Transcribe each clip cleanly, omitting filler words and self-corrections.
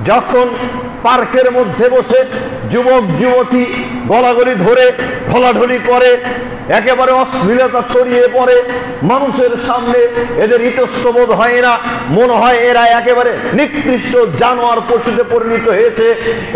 যখন পার্কের মধ্যে বসে যুবক যুবতী গলাগলি ধরে ঢলাঢলি করে, একেবারে অশ্লীলতা ছড়িয়ে পড়ে, মানুষের সামনে এদের ইতস্তবোধ হয় না, মনে হয় এরা একেবারে নিকৃষ্ট জানোয়ার পশুতে পরিণত হয়েছে।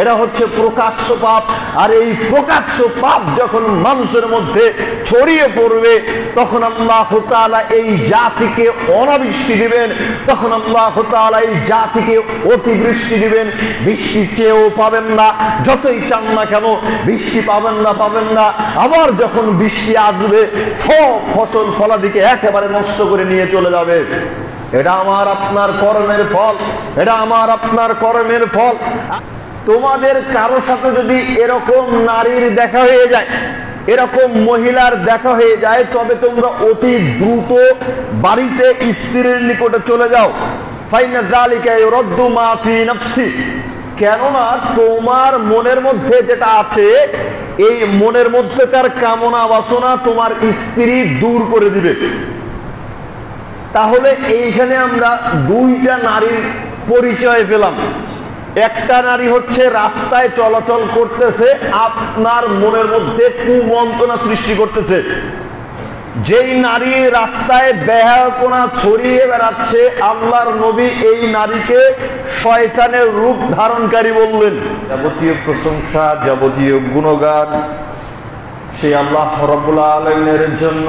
এটা হচ্ছে প্রকাশ্য পাপ। আর এই প্রকাশ্য পাপ যখন মানুষের মধ্যে ছড়িয়ে পড়বে, তখন আল্লাহ তাআলা এই জাতিকে অনাবৃষ্টি দিবেন, তখন আল্লাহ তাআলা এই জাতিকে অতিবৃষ্টি দিবেন। বৃষ্টি চেয়েও পাবেন না, যতই চান না কেন বৃষ্টি পাবেন না। আবার যখন বৃষ্টি আসবে, সব ফসল ফলাদিকে একেবারে নষ্ট করে নিয়ে চলে যাবে। এটা আমার আপনার কর্মের ফল, এটা আমার আপনার কর্মের ফল। তোমাদের কারো সাথে যদি এরকম নারীর দেখা হয়ে যায়, এরকম মহিলার দেখা হয়ে যায়, তবে তোমরা অতি দ্রুত বাড়িতে স্ত্রীর নিকটে চলে যাও। ফাইনা যালিকা ইউরাদ্দু মা ফি নাফসি, কেননা তোমার মনের মধ্যে যেটা আছে, এই মনের মধ্যেকার কামনা বাসনা তোমার স্ত্রী দূর করে দিবে। তাহলে এইখানে আমরা দুইটা নারীর পরিচয় পেলাম। একটা নারী হচ্ছে রাস্তায় চলাচল করতেছে, আপনার মনের মধ্যে কুমন্ত্রণা সৃষ্টি করতেছে। যেই নারী রাস্তায় বেহায়াপনা ছড়িয়ে বেড়াচ্ছে, আল্লাহর নবী এই নারীকে শয়তানের রূপ ধারণকারী বললেন। যাবতীয় প্রশংসা, যাবতীয় গুণগান সেই আল্লাহ রাব্বুল আলামিনের জন্য,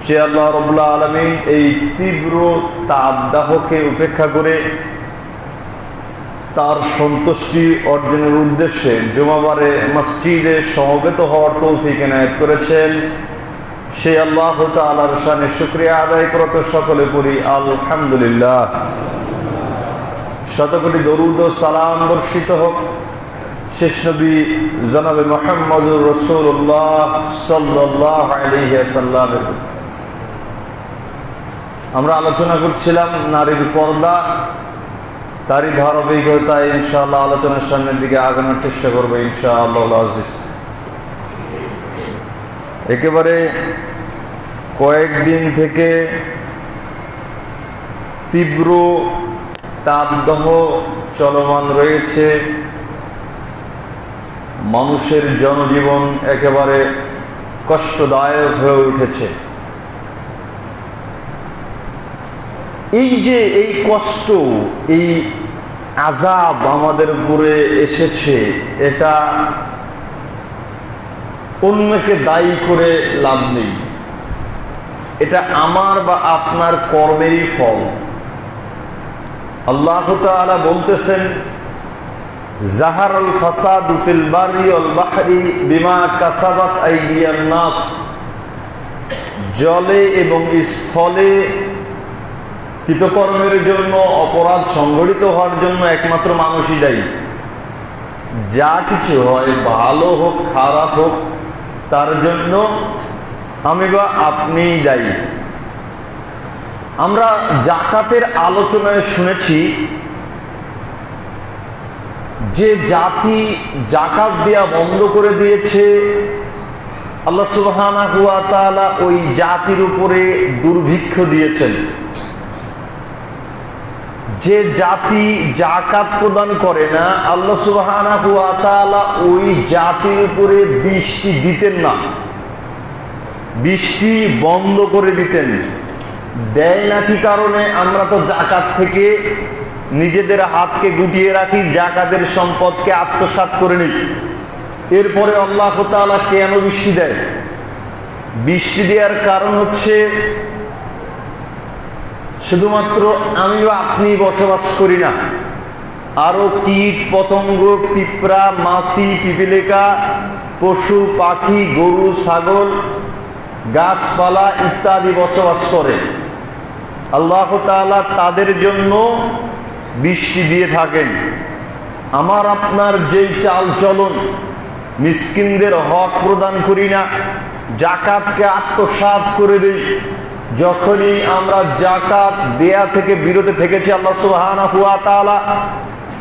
যে আল্লাহ রাব্বুল আলামিন এই তীব্র তাপদাহকে উপেক্ষা করে তার সন্তুষ্টি অর্জনের উদ্দেশ্যে জুমাবারে মসজিদে সমবেত হওয়ার তৌফিক এনায়েত করেছেন। সেই আল্লাহ তাআলার শানে শুকরিয়া আদায় করতে সকলে পড়ি আলহামদুলিল্লাহ। শতকোটি দরুদ ও সালাম বর্ষিত হোক শেষ নবী জনাবে মুহাম্মদুর রাসূলুল্লাহ সাল্লাল্লাহু আলাইহি ওয়াসাল্লাম। আমরা আলোচনা করছিলাম নারীর পর্দা, তারই ধারাবাহিকতায় ইনশাআল্লাহ আলোচনার সামনের দিকে আগানোর চেষ্টা করবো ইনশাআল্লাহ আজিজ। একেবারে কয়েকদিন থেকে তীব্র তাপদাহ চলমান রয়েছে, মানুষের জনজীবন একেবারে কষ্টদায়ক হয়ে উঠেছে। এই যে এই কষ্ট, এই আযাব আমাদের উপরে এসেছে, এটা অন্যকে দায়ী করে লাভ নেই। এটা আমার বা আপনার কর্মেরই ফল। আল্লাহ তাআলা বলতেছেন, জাহারাল ফাসাদু ফিল বাররি ওয়াল বাহরি বিমা কাসাবাত আইদিয়ান নাস, জলে এবং স্থলে কৃতকর্মের জন্য, অপরাধ সংঘটিত হওয়ার জন্য একমাত্র মানুষই দায়ী। যা কিছু হয়, ভালো হোক খারাপ হোক, তার জন্য আমি বা আপনিই দায়ী। আমরা যাকাতের আলোচনায় শুনেছি যে জাতি যাকাত দেয়া বন্ধ করে দিয়েছে, আল্লাহ সুবহানাহু ওয়া তাআলা ওই জাতির উপরে দুর্ভিক্ষ দিয়েছেন। যে জাতি যাকাত প্রদান করে না, আল্লাহ সুবহানাহু ওয়া তাআলা ওই জাতির উপরে বৃষ্টি দিতেন না, বৃষ্টি বন্ধ করে দিতেন। দেয় না কি কারণে? আমরা তো যাকাত থেকে নিজেদের হাতকে গুটিয়ে রাখি, যাকাতের সম্পদকে আত্মসাৎ করে নিই। এরপরে আল্লাহ তাআলা কেন বৃষ্টি দেয়? বৃষ্টি দেওয়ার কারণ হচ্ছে শুধুমাত্র আমি বা আপনি বসবাস করি না, আরো কীট পতঙ্গ, পিঁপড়া, মাছি, পিপিলিকা, পশু পাখি, গরু ছাগল, গাছপালা ইত্যাদি বসবাস করে। আল্লাহ তাআলা তাদের জন্য বৃষ্টি দিয়ে থাকেন। আমার আপনার যেই চাল চলন, মিসকিনদের হক প্রদান করি না, যাকাতকে আত্মসাৎ করে দেই, যখনই আমরা যাকাত দেয়া থেকে বিরত থেকেছি আল্লাহ সুবহানাহু ওয়া তাআলা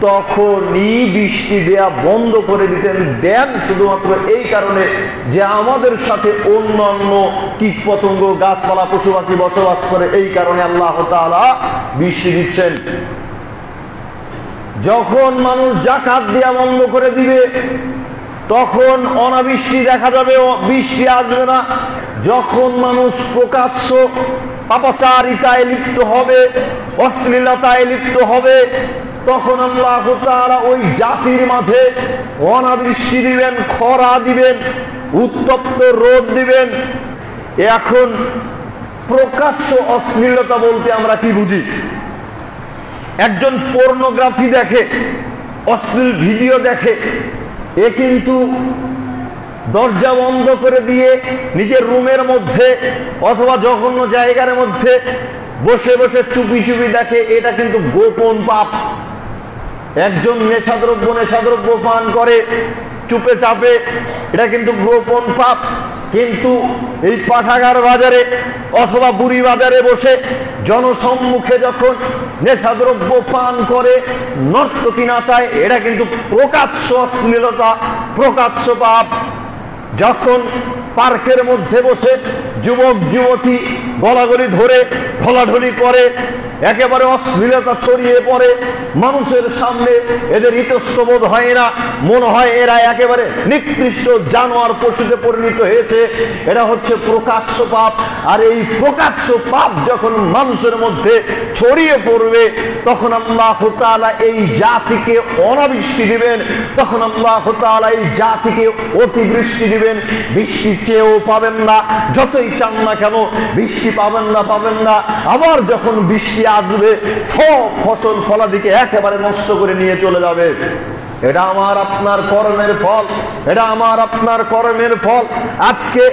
তখনই বৃষ্টি দেয়া বন্ধ করে দেন শুধুমাত্র এই কারণে যে আমাদের সাথে অন্যান্য কীট পতঙ্গ, গাছপালা, পশু পাখি বসবাস করে, এই কারণে আল্লাহ তাআলা বৃষ্টি দিচ্ছেন। যখন মানুষ যাকাত দেয়া বন্ধ করে দিবে তখন অনাবৃষ্টি দেখা যাবে, বৃষ্টি আসবে না। যখন মানুষ প্রকাশ্য পাপাচারিতায় লিপ্ত হবে, অশ্লীলতায় লিপ্ত হবে, তখন আল্লাহ তাআলা ওই জাতির মাঝে অনাবৃষ্টি দিবেন, খরা দিবেন, উত্তপ্ত রোদ দিবেন। এখন প্রকাশ্য অশ্লীলতা বলতে আমরা কি বুঝি? একজন পর্নোগ্রাফি দেখে, অশ্লীল ভিডিও দেখে, এ কিন্তু দরজা বন্ধ করে দিয়ে নিজের রুমের মধ্যে অথবা জঘন্য জায়গার মধ্যে বসে বসে চুপি চুপি দেখে, এটা কিন্তু গোপন পাপ। একজন নেশাদ্রব্য পান করে চুপে চাপে, এটা কিন্তু গোপন পাপ। কিন্তু এই পাঠাগার বাজারে অথবা বুড়ি বাজারে বসে জনসম্মুখে যখন নেশাদ্রব্য পান করে নর্তকী নাচায়, এটা কিন্তু প্রকাশ্য অশ্লীলতা, প্রকাশ্য পাপ। যখন পার্কের মধ্যে বসে যুবক যুবতী গলাগলি ধরে ঢলাঢলি করে, একেবারে অশ্লীলতা ছড়িয়ে পড়ে, মানুষের সামনে এদের ইতস্তবোধ হয় না, মনে হয় এরা একেবারে নিকৃষ্ট জানোয়ার পশুতে পরিণত হয়েছে। এটা হচ্ছে প্রকাশ্য পাপ। আর এই প্রকাশ্য পাপ যখন মানুষের মধ্যে ছড়িয়ে পড়বে, তখন আল্লাহ তাআলা এই জাতিকে অনাবৃষ্টি দিবেন, তখন আল্লাহ তাআলা এই জাতিকে অতিবৃষ্টি দিবেন। বৃষ্টি চেয়েও পাবেন না, যতই চান না কেন বৃষ্টি পাবেন না। আবার যখন বৃষ্টি আসবে, সব ফসল ফলাদিকে একেবারে নষ্ট করে নিয়ে চলে যাবে। এটা আমার আপনার কর্মের ফল, এটা আমার আপনার কর্মের ফল। আজকে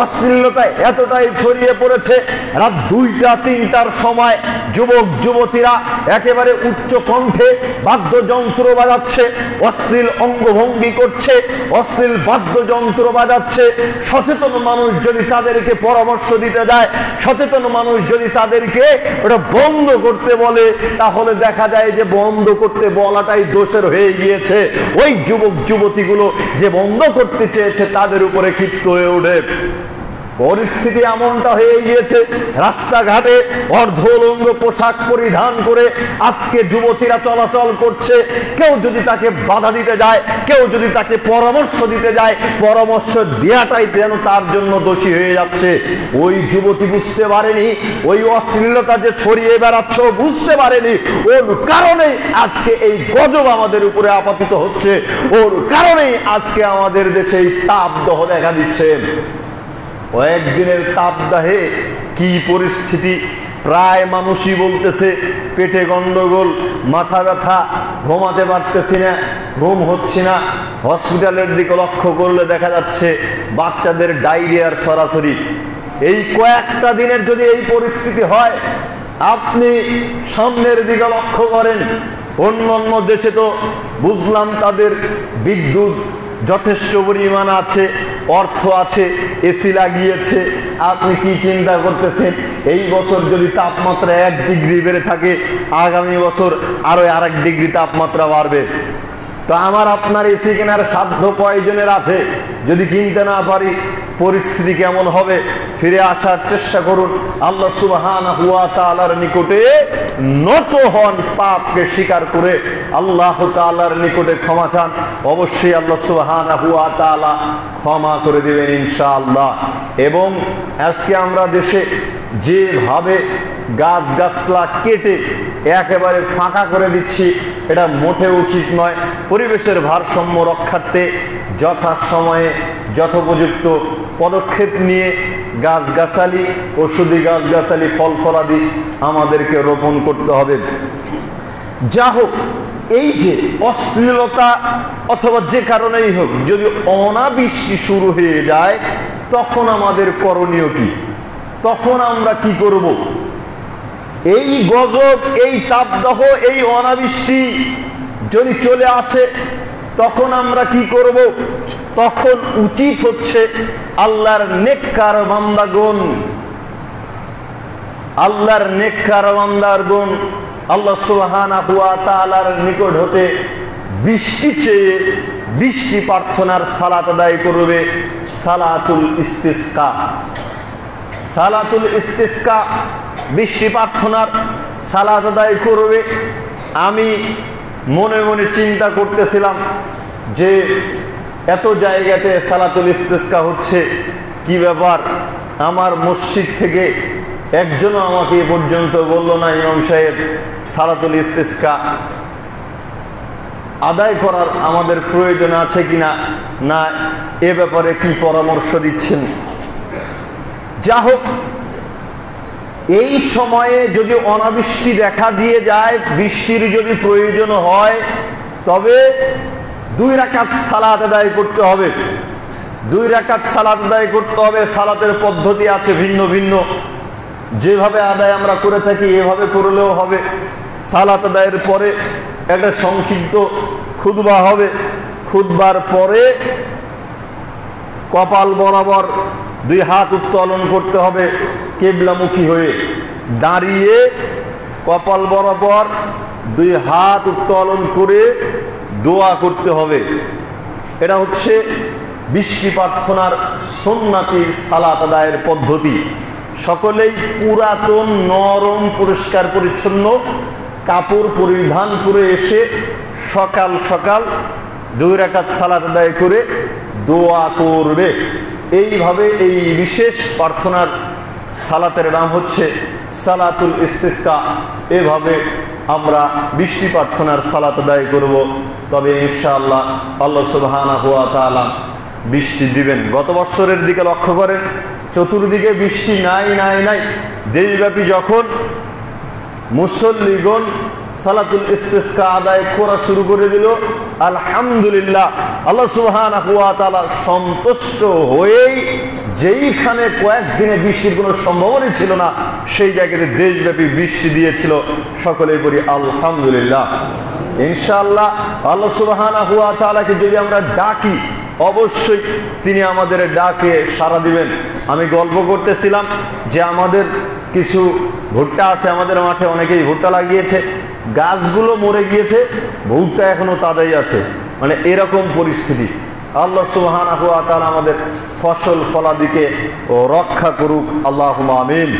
অশ্লীলতায় এতটাই ছড়িয়ে পড়েছে, রাত 2টা-3টার সময় যুবক যুবতীরা একেবারে উচ্চ কণ্ঠে বাদ্যযন্ত্র বাজাচ্ছে, অশ্লীল অঙ্গভঙ্গি করছে, অশ্লীল বাদ্যযন্ত্র বাজাচ্ছে। সচেতন মানুষ যদি তাদেরকে পরামর্শ দিতে যায়, সচেতন মানুষ যদি তাদেরকে ওটা বন্ধ করতে বলে, তাহলে দেখা যায় যে বন্ধ করতে বলাটাই দোষের হয়ে গিয়েছে। ওই যুবক যুবতীগুলো যে বন্ধ করতে চেয়েছে তাদের উপরে ক্ষিপ্ত হয়ে ওঠে। পরিস্থিতি এমনটা হয়ে গিয়েছে, রাস্তাঘাটে অর্ধউলঙ্গ পোশাক পরিধান করে আজকে যুবতীরা চলাচল করছে। কেউ যদি তাকে বাধা দিতে যায়, কেউ যদি তাকে পরামর্শ দিতে যায়, পরামর্শ দেওয়াটাই যেন তার জন্য দোষী হয়ে যাচ্ছে। ওই যুবতী বুঝতে পারেনি, ওই অশ্লীলতা যে ছড়িয়ে বেড়াচ্ছে বুঝতে পারেনি, ওর কারণেই আজকে এই গজব আমাদের উপরে আপতিত হচ্ছে, ওর কারণেই আজকে আমাদের দেশে এই তাপদাহ দেখা দিচ্ছে। কয়েকদিনের তাপদাহে কি পরিস্থিতি, প্রায় মানুষই বলতেছে পেটে গন্ডগোল, মাথা ব্যথা, ঘুমাতে পারতেছি না, ঘুম হচ্ছে না। হসপিটালের দিকে লক্ষ্য করলে দেখা যাচ্ছে বাচ্চাদের ডায়রিয়ার সরাসরি। এই কয়েকটা দিনের যদি এই পরিস্থিতি হয়, আপনি সামনের দিকে লক্ষ্য করেন। অন্য দেশে তো বুঝলাম তাদের বিদ্যুৎ যথেষ্ট পরিমাণ আছে, অর্থ আছে, এসি লাগিয়েছে। আপনি কি চিন্তা করতেছেন, এই বছর যদি তাপমাত্রা 1 ডিগ্রি বেড়ে থাকে, আগামী বছর আরো 1 ডিগ্রি তাপমাত্রা বাড়বে। তো আমার আপনার এসি কেনার সাধ্য কয়জনের আছে? যদি কিনতে না পারি পরিস্থিতি কেমন হবে? ফিরে আসার চেষ্টা করুন, আল্লাহ সুবহানাহু ওয়া তাআলার নিকটে নত হন, পাপকে স্বীকার করে আল্লাহ তাআলার নিকটে ক্ষমা চান। অবশ্যই আল্লাহ সুবহানাহু ওয়া তাআলা ক্ষমা করে দিবেন ইনশাআল্লাহ। এবং আজকে আমরা দেশে যেভাবে গাছগাছলা কেটে একেবারে ফাঁকা করে দিচ্ছি, এটা মোটে উচিত নয়। পরিবেশের ভারসাম্য রক্ষার্থে যথাসময়ে যথোপযুক্ত পদক্ষেপ নিয়ে গাছগাছালি, ওষুধি গাছগাছালি, ফল ফলাদি আমাদেরকে রোপণ করতে হবে। যা হোক, এই যে অশ্লীলতা অথবা যে কারণেই হোক, যদি অনাবৃষ্টি শুরু হয়ে যায়, তখন আমাদের করণীয় কি? তখন আমরা কি করব? এই গজব, এই তাপদাহ, এই অনাবৃষ্টি যদি চলে আসে, তখন আমরা কি করব? তখন উচিত হচ্ছে আল্লাহর নেককার বান্দাগণ, আল্লাহর নেককার বান্দারগণ আল্লাহ সুবহানাহু ওয়া তাআলার নিকট হতে বৃষ্টি চেয়ে বৃষ্টি প্রার্থনার সালাত আদায় করবে। সালাতুল ইস্তিসকা, সালাতুল ইস্তিসকা, বৃষ্টি প্রার্থনার সালাত আদায় করবে। আমি মনে মনে চিন্তা করতেছিলাম যে এত জায়গাতে সালাতুল ইস্তিসকা হচ্ছে, কি ব্যাপার? আমার মসজিদ থেকে একজনও আমাকে এ পর্যন্ত বললো না ইমাম সাহেব সালাতুল ইস্তিসকা আদায় করার আমাদের প্রয়োজন আছে কিনা, না এ ব্যাপারে কি পরামর্শ দিচ্ছেন। যা হোক, এই সময়ে যদি অনাবৃষ্টি দেখা দিয়ে যায়, বৃষ্টির যদি প্রয়োজন হয়, তবে 2 রাকাত সালাত আদায় করতে হবে। 2 রাকাত সালাত আদায় করতে হবে। সালাতের পদ্ধতি আছে ভিন্ন ভিন্ন, যেভাবে আদায় আমরা করে থাকি এভাবে করলেও হবে। সালাত আদায়ের পরে একটা সংক্ষিপ্ত খুতবা হবে। খুতবার পরে কপাল বরাবর 2 হাত উত্তোলন করতে হবে কিবলামুখী হয়ে, দাঁড়িয়ে কপাল বরাবর 2 হাত উত্তোলন করে দোয়া করতে হবে। এটা হচ্ছে বৃষ্টি প্রার্থনার সুন্নতি সালাত আদায়ের পদ্ধতি। সকলেই পুরাতন নরম পরিষ্কার পরিচ্ছন্ন কাপড় পরিধান করে এসে সকাল সকাল 2 রাকাত সালাত আদায় করে দোয়া করবে। এইভাবে এই বিশেষ প্রার্থনার সালাতের নাম হচ্ছে সালাতুল ইস্তিসকা। এভাবে আমরা বৃষ্টি প্রার্থনার সালাত আদায় করব। তবে ইনশাআল্লাহ আল্লাহ সুবহানাহু ওয়া তাআলা বৃষ্টি দিবেন। গত বছরের দিকে লক্ষ্য করেন, চতুর্দিকে বৃষ্টি নাই নাই নাই। দেশব্যাপী যখন মুসল্লিগণ সালাতুল ইস্তিসকা আদায় করা শুরু করে দিল, আলহামদুলিল্লাহ আল্লাহ সুবহানাহু ওয়া তাআলা সন্তুষ্ট হয়েই যেইখানে কয়েকদিনে বৃষ্টির কোনো সম্ভাবনা ছিল না, সেই জায়গাতে দেশব্যাপী বৃষ্টি দিয়েছিল। সকলেই বলি আলহামদুলিল্লাহ। ইনশাআল্লাহ আল্লাহ সুবহানাহু ওয়া তাআলাকে যদি আমরা ডাকি, অবশ্যই তিনি আমাদের ডাকে সাড়া দিবেন। আমি গল্প করতেছিলাম যে আমাদের কিছু ভুট্টা আছে, আমাদের মাঠে অনেকেই ভুট্টা লাগিয়েছে, গাছগুলো মরে গিয়েছে, ভুট্টা এখনো তাজাই আছে। মানে এরকম পরিস্থিতি। আল্লাহ সুবহানাহু ওয়া তাআলা আমাদের ফসল ফলাদিকে রক্ষা করুক, আল্লাহুম্মা আমিন।